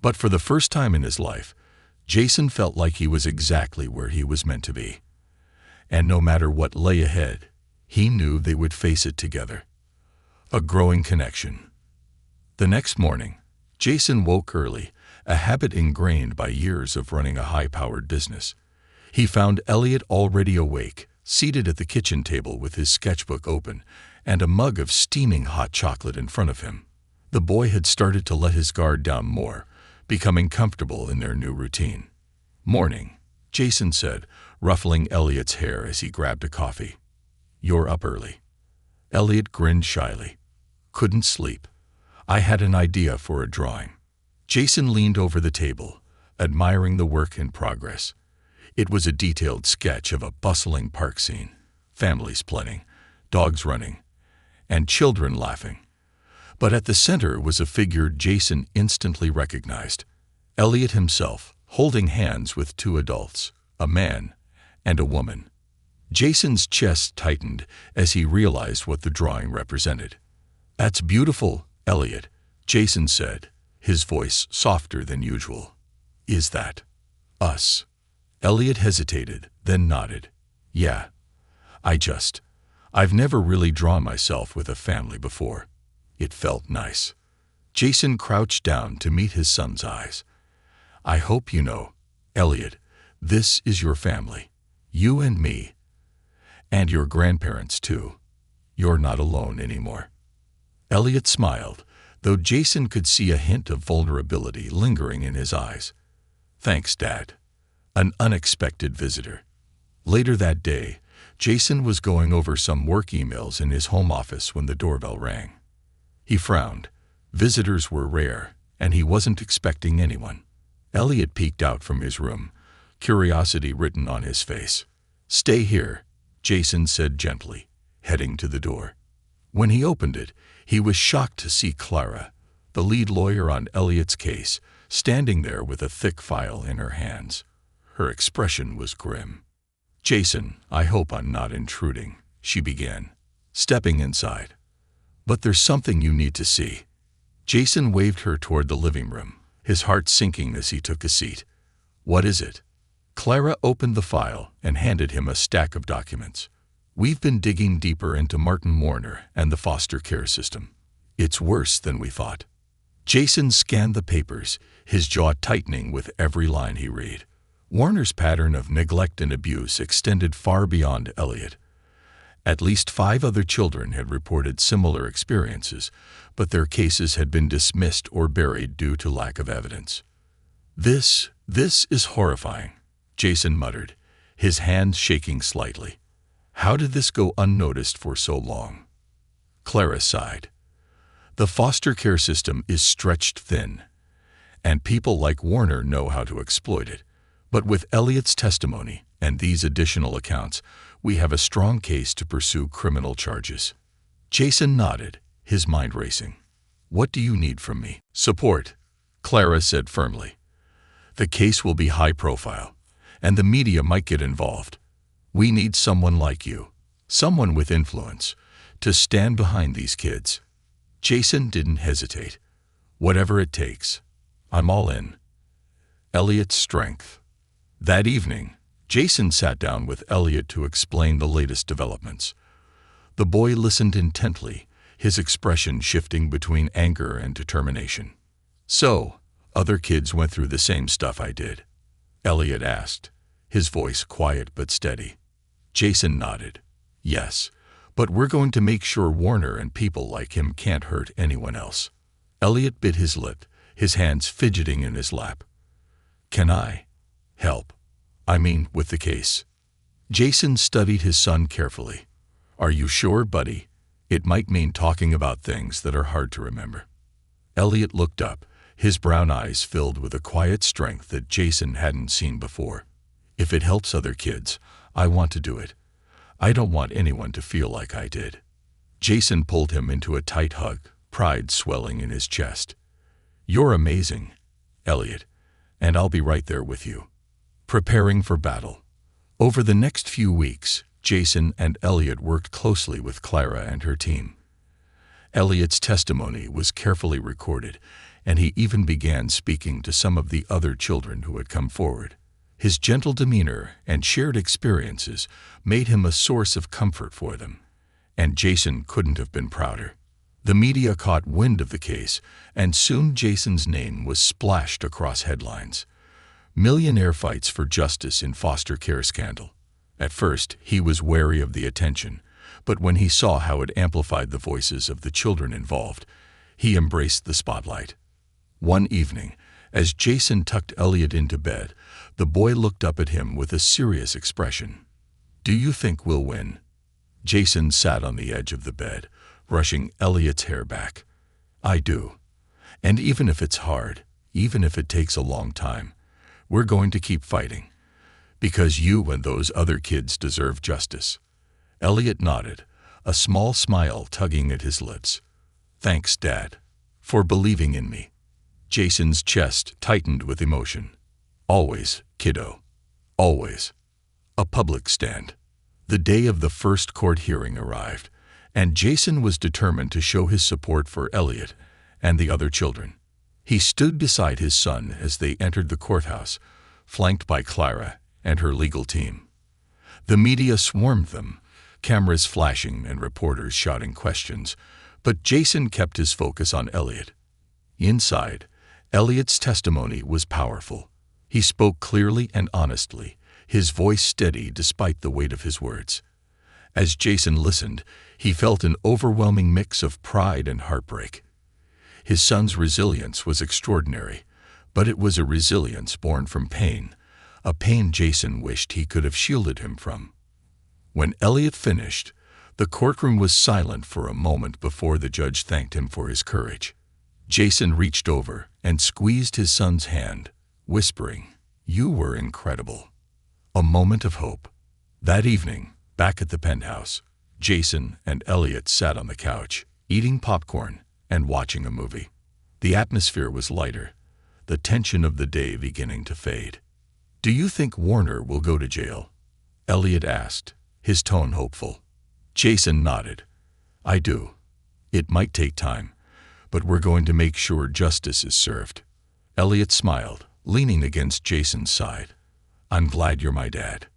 But for the first time in his life, Jason felt like he was exactly where he was meant to be. And no matter what lay ahead, he knew they would face it together. A growing connection. The next morning, Jason woke early, a habit ingrained by years of running a high-powered business. He found Elliot already awake, seated at the kitchen table with his sketchbook open and a mug of steaming hot chocolate in front of him. The boy had started to let his guard down more, becoming comfortable in their new routine. "Morning," Jason said, ruffling Elliot's hair as he grabbed a coffee. "You're up early." Elliot grinned shyly. "Couldn't sleep. I had an idea for a drawing." Jason leaned over the table, admiring the work in progress. It was a detailed sketch of a bustling park scene, families playing, dogs running, and children laughing. But at the center was a figure Jason instantly recognized: Elliot himself, holding hands with two adults, a man and a woman. Jason's chest tightened as he realized what the drawing represented. "That's beautiful, Elliot," Jason said, his voice softer than usual. "Is that us?" Elliot hesitated, then nodded. "Yeah. I've never really drawn myself with a family before. It felt nice." Jason crouched down to meet his son's eyes. "I hope you know, Elliot, this is your family. You and me. And your grandparents, too. You're not alone anymore." Elliot smiled, though Jason could see a hint of vulnerability lingering in his eyes. "Thanks, Dad." An unexpected visitor. Later that day, Jason was going over some work emails in his home office when the doorbell rang. He frowned. Visitors were rare, and he wasn't expecting anyone. Elliot peeked out from his room, curiosity written on his face. "Stay here," Jason said gently, heading to the door. When he opened it, he was shocked to see Clara, the lead lawyer on Elliot's case, standing there with a thick file in her hands. Her expression was grim. "Jason, I hope I'm not intruding," she began, stepping inside. "But there's something you need to see." Jason waved her toward the living room, his heart sinking as he took a seat. "What is it?" Clara opened the file and handed him a stack of documents. "We've been digging deeper into Martin Warner and the foster care system. It's worse than we thought." Jason scanned the papers, his jaw tightening with every line he read. Warner's pattern of neglect and abuse extended far beyond Elliot. At least 5 other children had reported similar experiences, but their cases had been dismissed or buried due to lack of evidence. This is horrifying," Jason muttered, his hands shaking slightly. "How did this go unnoticed for so long?" Clara sighed. "The foster care system is stretched thin, and people like Warner know how to exploit it. But with Elliot's testimony and these additional accounts, we have a strong case to pursue criminal charges." Jason nodded, his mind racing. "What do you need from me?" "Support," Clara said firmly. "The case will be high profile, and the media might get involved. We need someone like you, someone with influence, to stand behind these kids." Jason didn't hesitate. "Whatever it takes. I'm all in." Elliot's strength. That evening, Jason sat down with Elliot to explain the latest developments. The boy listened intently, his expression shifting between anger and determination. "So, other kids went through the same stuff I did?" Elliot asked, his voice quiet but steady. Jason nodded. "Yes, but we're going to make sure Warner and people like him can't hurt anyone else." Elliot bit his lip, his hands fidgeting in his lap. "Can I help? I mean, with the case?" Jason studied his son carefully. "Are you sure, buddy? It might mean talking about things that are hard to remember." Elliot looked up, his brown eyes filled with a quiet strength that Jason hadn't seen before. "If it helps other kids, I want to do it. I don't want anyone to feel like I did." Jason pulled him into a tight hug, pride swelling in his chest. "You're amazing, Elliot, and I'll be right there with you." Preparing for battle. Over the next few weeks, Jason and Elliot worked closely with Clara and her team. Elliot's testimony was carefully recorded, and he even began speaking to some of the other children who had come forward. His gentle demeanor and shared experiences made him a source of comfort for them, and Jason couldn't have been prouder. The media caught wind of the case, and soon Jason's name was splashed across headlines. Millionaire fights for justice in foster care scandal. At first, he was wary of the attention, but when he saw how it amplified the voices of the children involved, he embraced the spotlight. One evening, as Jason tucked Elliot into bed, the boy looked up at him with a serious expression. "Do you think we'll win?" Jason sat on the edge of the bed, brushing Elliot's hair back. "I do. And even if it's hard, even if it takes a long time, we're going to keep fighting. Because you and those other kids deserve justice." Elliot nodded, a small smile tugging at his lips. "Thanks, Dad, for believing in me." Jason's chest tightened with emotion. "Always, kiddo. Always." A public stand. The day of the first court hearing arrived, and Jason was determined to show his support for Elliot and the other children. He stood beside his son as they entered the courthouse, flanked by Clara and her legal team. The media swarmed them, cameras flashing and reporters shouting questions, but Jason kept his focus on Elliot. Inside, Elliot's testimony was powerful. He spoke clearly and honestly, his voice steady despite the weight of his words. As Jason listened, he felt an overwhelming mix of pride and heartbreak. His son's resilience was extraordinary, but it was a resilience born from pain, a pain Jason wished he could have shielded him from. When Elliot finished, the courtroom was silent for a moment before the judge thanked him for his courage. Jason reached over and squeezed his son's hand, whispering, "You were incredible." A moment of hope. That evening, back at the penthouse, Jason and Elliot sat on the couch, eating popcorn and watching a movie. The atmosphere was lighter, the tension of the day beginning to fade. "Do you think Warner will go to jail?" Elliot asked, his tone hopeful. Jason nodded. "I do. It might take time, but we're going to make sure justice is served." Elliot smiled, leaning against Jason's side. "I'm glad you're my dad."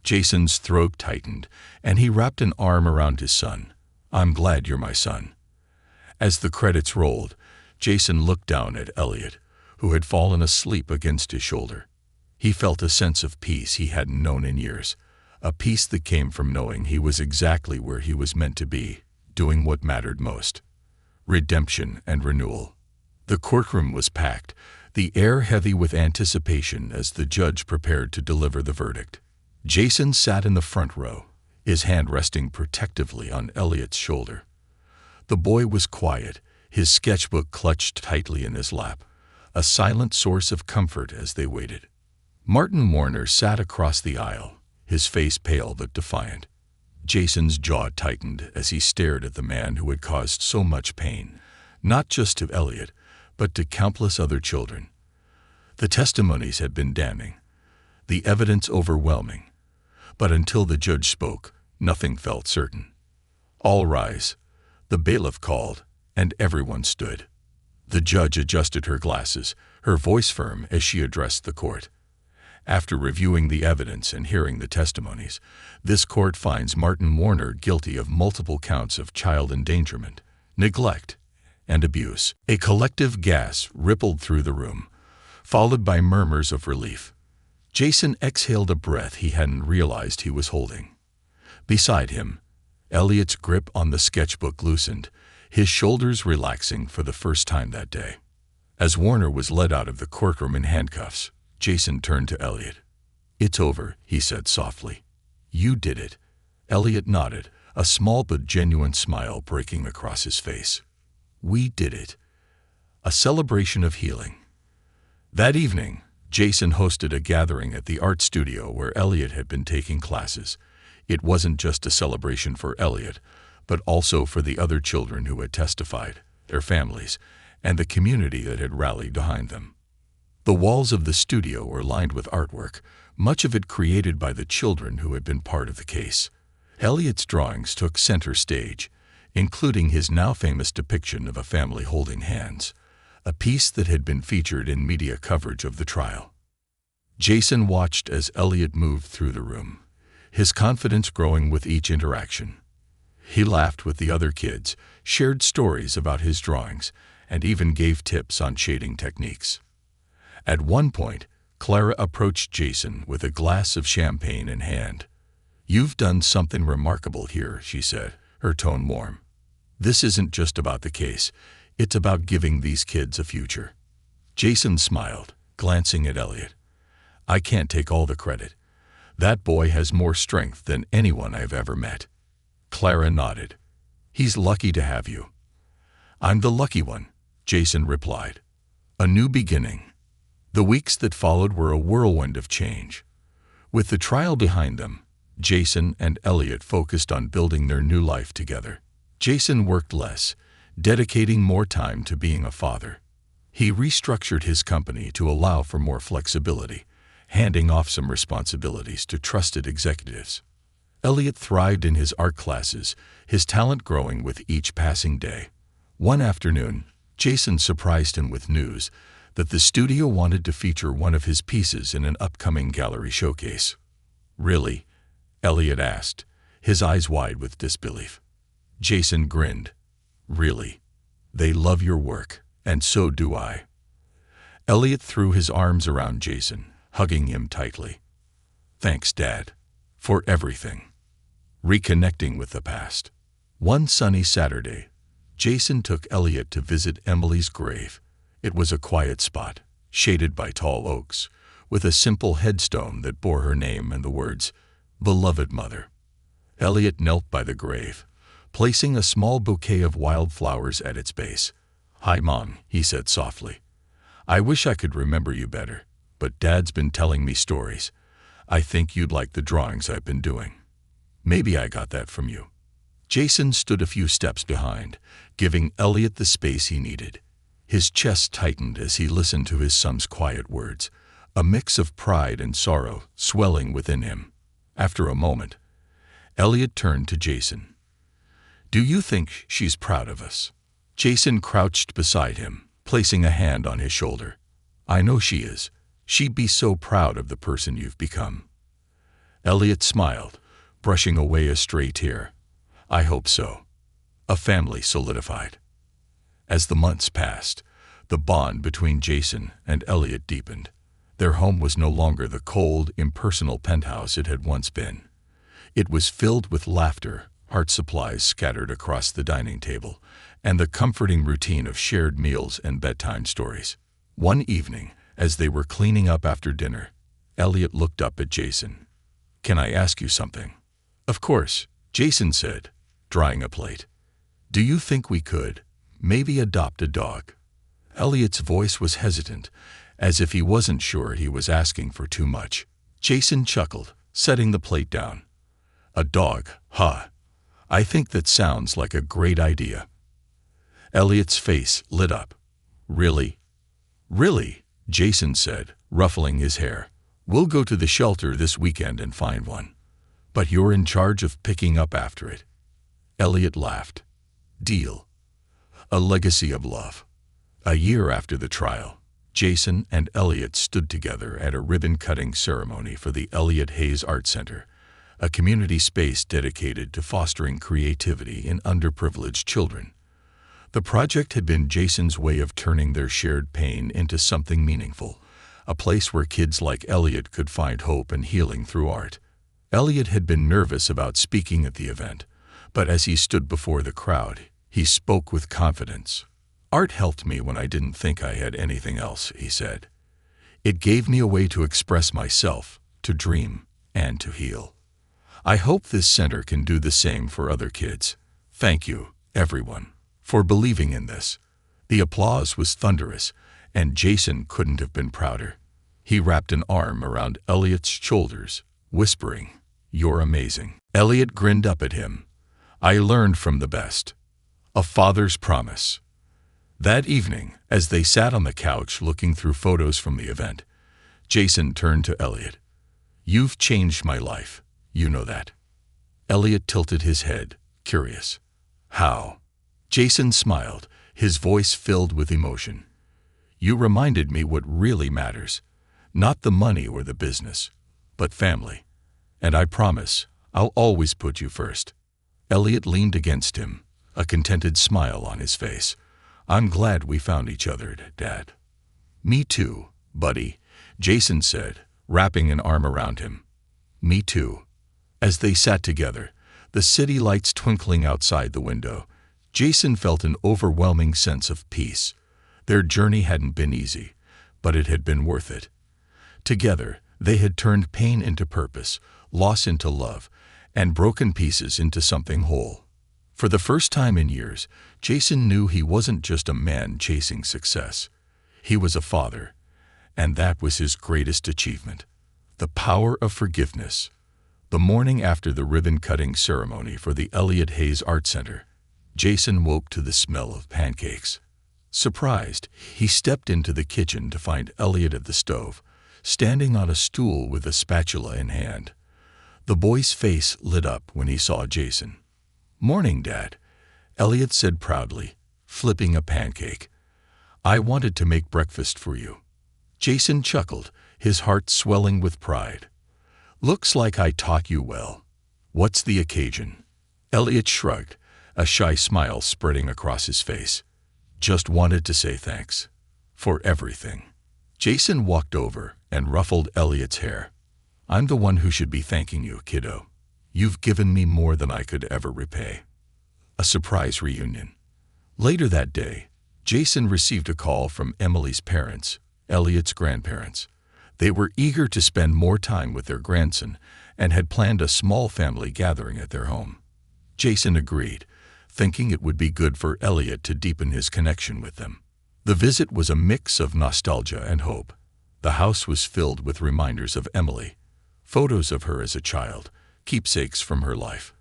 Jason's throat tightened, and he wrapped an arm around his son. "I'm glad you're my son." As the credits rolled, Jason looked down at Elliot, who had fallen asleep against his shoulder. He felt a sense of peace he hadn't known in years, a peace that came from knowing he was exactly where he was meant to be, doing what mattered most. Redemption and renewal. The courtroom was packed, the air heavy with anticipation as the judge prepared to deliver the verdict. Jason sat in the front row, his hand resting protectively on Elliot's shoulder. The boy was quiet, his sketchbook clutched tightly in his lap, a silent source of comfort as they waited. Martin Warner sat across the aisle, his face pale but defiant. Jason's jaw tightened as he stared at the man who had caused so much pain, not just to Elliot, but to countless other children. The testimonies had been damning, the evidence overwhelming, but until the judge spoke, nothing felt certain. "All rise," the bailiff called, and everyone stood. The judge adjusted her glasses, her voice firm as she addressed the court. "After reviewing the evidence and hearing the testimonies, this court finds Martin Warner guilty of multiple counts of child endangerment, neglect, and abuse." A collective gasp rippled through the room, followed by murmurs of relief. Jason exhaled a breath he hadn't realized he was holding. Beside him, Elliot's grip on the sketchbook loosened, his shoulders relaxing for the first time that day. As Warner was led out of the courtroom in handcuffs, Jason turned to Elliot. "It's over," he said softly. "You did it." Elliot nodded, a small but genuine smile breaking across his face. "We did it." A celebration of healing. That evening, Jason hosted a gathering at the art studio where Elliot had been taking classes. It wasn't just a celebration for Elliot, but also for the other children who had testified, their families, and the community that had rallied behind them. The walls of the studio were lined with artwork, much of it created by the children who had been part of the case. Elliot's drawings took center stage, including his now famous depiction of a family holding hands, a piece that had been featured in media coverage of the trial. Jason watched as Elliot moved through the room, his confidence growing with each interaction. He laughed with the other kids, shared stories about his drawings, and even gave tips on shading techniques. At one point, Clara approached Jason with a glass of champagne in hand. "You've done something remarkable here," she said, her tone warm. "This isn't just about the case. It's about giving these kids a future." Jason smiled, glancing at Elliot. "I can't take all the credit. That boy has more strength than anyone I've ever met." Clara nodded. "He's lucky to have you." "I'm the lucky one," Jason replied. A new beginning. The weeks that followed were a whirlwind of change. With the trial behind them, Jason and Elliot focused on building their new life together. Jason worked less, dedicating more time to being a father. He restructured his company to allow for more flexibility, handing off some responsibilities to trusted executives. Elliot thrived in his art classes, his talent growing with each passing day. One afternoon, Jason surprised him with news that the studio wanted to feature one of his pieces in an upcoming gallery showcase. "Really?" Elliot asked, his eyes wide with disbelief. Jason grinned. "Really? They love your work, and so do I." Elliot threw his arms around Jason, hugging him tightly. "Thanks, Dad, for everything." Reconnecting with the past. One sunny Saturday, Jason took Elliot to visit Emily's grave. It was a quiet spot, shaded by tall oaks, with a simple headstone that bore her name and the words, "Beloved Mother." Elliot knelt by the grave, placing a small bouquet of wildflowers at its base. "Hi, Mom," he said softly. "I wish I could remember you better, but Dad's been telling me stories. I think you'd like the drawings I've been doing. Maybe I got that from you." Jason stood a few steps behind, giving Elliot the space he needed. His chest tightened as he listened to his son's quiet words, a mix of pride and sorrow swelling within him. After a moment, Elliot turned to Jason. "Do you think she's proud of us?" Jason crouched beside him, placing a hand on his shoulder. "I know she is. She'd be so proud of the person you've become." Elliot smiled, brushing away a stray tear. "I hope so." A family solidified. As the months passed, the bond between Jason and Elliot deepened. Their home was no longer the cold, impersonal penthouse it had once been. It was filled with laughter, art supplies scattered across the dining table, and the comforting routine of shared meals and bedtime stories. One evening, as they were cleaning up after dinner, Elliot looked up at Jason. "Can I ask you something?" "Of course," Jason said, drying a plate. "Do you think we could maybe adopt a dog?" Elliot's voice was hesitant, as if he wasn't sure he was asking for too much. Jason chuckled, setting the plate down. "A dog, huh? I think that sounds like a great idea." Elliot's face lit up. "Really?" "Really," Jason said, ruffling his hair. "We'll go to the shelter this weekend and find one. But you're in charge of picking up after it." Elliot laughed. "Deal." A legacy of love. A year after the trial, Jason and Elliot stood together at a ribbon-cutting ceremony for the Elliot Hayes Art Center, a community space dedicated to fostering creativity in underprivileged children. The project had been Jason's way of turning their shared pain into something meaningful, a place where kids like Elliot could find hope and healing through art. Elliot had been nervous about speaking at the event, but as he stood before the crowd, he spoke with confidence. "Art helped me when I didn't think I had anything else," he said. "It gave me a way to express myself, to dream, and to heal. I hope this center can do the same for other kids. Thank you, everyone, for believing in this." The applause was thunderous, and Jason couldn't have been prouder. He wrapped an arm around Elliot's shoulders, whispering, "You're amazing." Elliot grinned up at him. "I learned from the best." A father's promise. That evening, as they sat on the couch looking through photos from the event, Jason turned to Elliot. "You've changed my life, you know that." Elliot tilted his head, curious. "How?" Jason smiled, his voice filled with emotion. "You reminded me what really matters. Not the money or the business, but family. And I promise, I'll always put you first." Elliot leaned against him, a contented smile on his face. "I'm glad we found each other, Dad." "Me too, buddy," Jason said, wrapping an arm around him. "Me too." As they sat together, the city lights twinkling outside the window, Jason felt an overwhelming sense of peace. Their journey hadn't been easy, but it had been worth it. Together, they had turned pain into purpose, loss into love, and broken pieces into something whole. For the first time in years, Jason knew he wasn't just a man chasing success. He was a father, and that was his greatest achievement. The power of forgiveness. The morning after the ribbon-cutting ceremony for the Elliot Hayes Art Center, Jason woke to the smell of pancakes. Surprised, he stepped into the kitchen to find Elliot at the stove, standing on a stool with a spatula in hand. The boy's face lit up when he saw Jason. "Morning, Dad," Elliot said proudly, flipping a pancake. "I wanted to make breakfast for you." Jason chuckled, his heart swelling with pride. "Looks like I taught you well. What's the occasion?" Elliot shrugged, a shy smile spreading across his face. "Just wanted to say thanks. For everything." Jason walked over and ruffled Elliot's hair. "I'm the one who should be thanking you, kiddo. You've given me more than I could ever repay." A surprise reunion. Later that day, Jason received a call from Emily's parents, Elliot's grandparents. They were eager to spend more time with their grandson and had planned a small family gathering at their home. Jason agreed, thinking it would be good for Elliot to deepen his connection with them. The visit was a mix of nostalgia and hope. The house was filled with reminders of Emily, photos of her as a child, keepsakes from her life.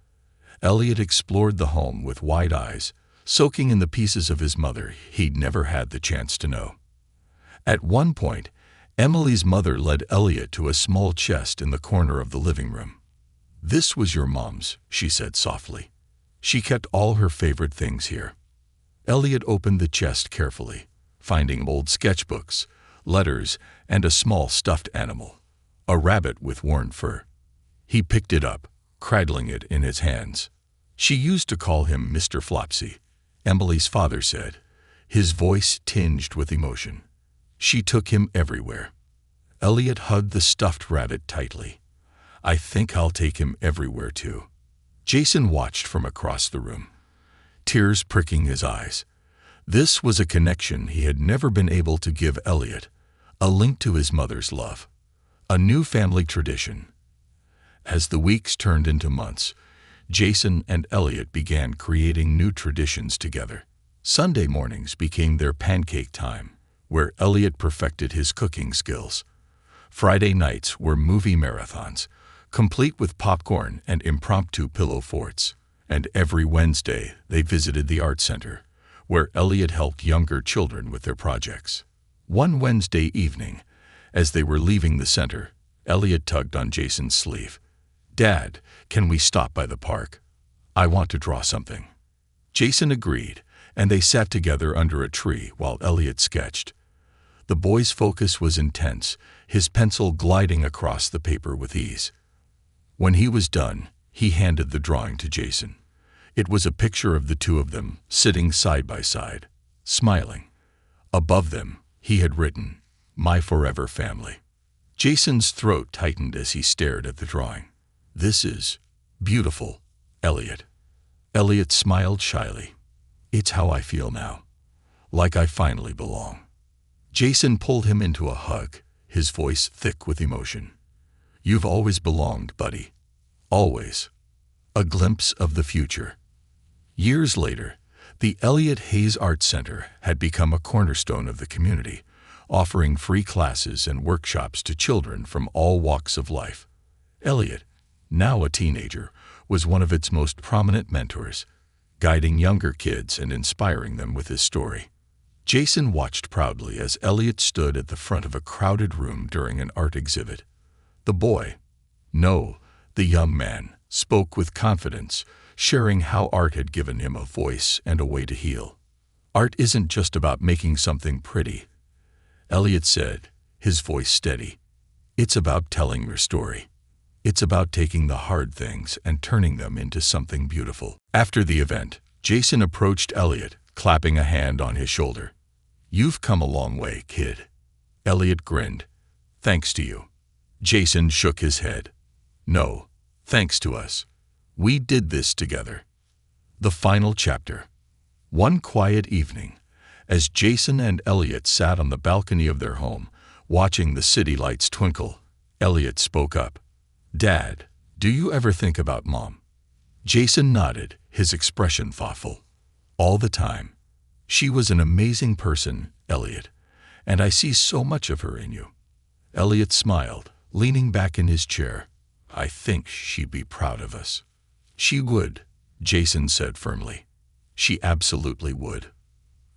Elliot explored the home with wide eyes, soaking in the pieces of his mother he'd never had the chance to know. At one point, Emily's mother led Elliot to a small chest in the corner of the living room. "This was your mom's," she said softly. "She kept all her favorite things here." Elliot opened the chest carefully, finding old sketchbooks, letters, and a small stuffed animal, a rabbit with worn fur. He picked it up, cradling it in his hands. "She used to call him Mr. Flopsy," Emily's father said, his voice tinged with emotion. "She took him everywhere." Elliot hugged the stuffed rabbit tightly. "I think I'll take him everywhere too." Jason watched from across the room, tears pricking his eyes. This was a connection he had never been able to give Elliot, a link to his mother's love, a new family tradition. As the weeks turned into months, Jason and Elliot began creating new traditions together. Sunday mornings became their pancake time, where Elliot perfected his cooking skills. Friday nights were movie marathons, complete with popcorn and impromptu pillow forts. And every Wednesday they visited the art center, where Elliot helped younger children with their projects. One Wednesday evening, as they were leaving the center, Elliot tugged on Jason's sleeve. "Dad, can we stop by the park? I want to draw something." Jason agreed, and they sat together under a tree while Elliot sketched. The boy's focus was intense, his pencil gliding across the paper with ease. When he was done, he handed the drawing to Jason. It was a picture of the two of them, sitting side by side, smiling. Above them, he had written, "My forever family." Jason's throat tightened as he stared at the drawing. "This is beautiful, Elliot." Elliot smiled shyly. "It's how I feel now, like I finally belong." Jason pulled him into a hug, his voice thick with emotion. "You've always belonged, buddy. Always." A glimpse of the future. Years later, the Elliot Hayes Art Center had become a cornerstone of the community, offering free classes and workshops to children from all walks of life. Elliot, now a teenager, was one of its most prominent mentors, guiding younger kids and inspiring them with his story. Jason watched proudly as Elliot stood at the front of a crowded room during an art exhibit. The boy, no, the young man, spoke with confidence, sharing how art had given him a voice and a way to heal. "Art isn't just about making something pretty," Elliot said, his voice steady. "It's about telling your story." It's about taking the hard things and turning them into something beautiful. After the event, Jason approached Elliot, clapping a hand on his shoulder. "You've come a long way, kid." Elliot grinned. "Thanks to you." Jason shook his head. "No, thanks to us. We did this together." The final chapter. One quiet evening, as Jason and Elliot sat on the balcony of their home, watching the city lights twinkle, Elliot spoke up. "Dad, do you ever think about Mom?" Jason nodded, his expression thoughtful. "All the time. She was an amazing person, Elliot, and I see so much of her in you." Elliot smiled, leaning back in his chair. "I think she'd be proud of us." "She would," Jason said firmly. "She absolutely would."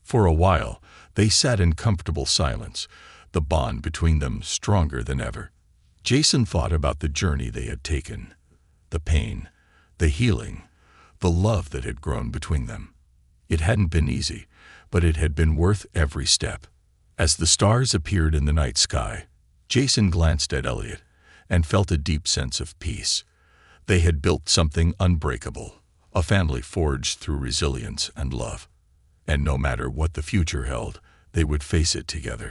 For a while, they sat in comfortable silence, the bond between them stronger than ever. Jason thought about the journey they had taken, the pain, the healing, the love that had grown between them. It hadn't been easy, but it had been worth every step. As the stars appeared in the night sky, Jason glanced at Elliot and felt a deep sense of peace. They had built something unbreakable, a family forged through resilience and love. And no matter what the future held, they would face it together.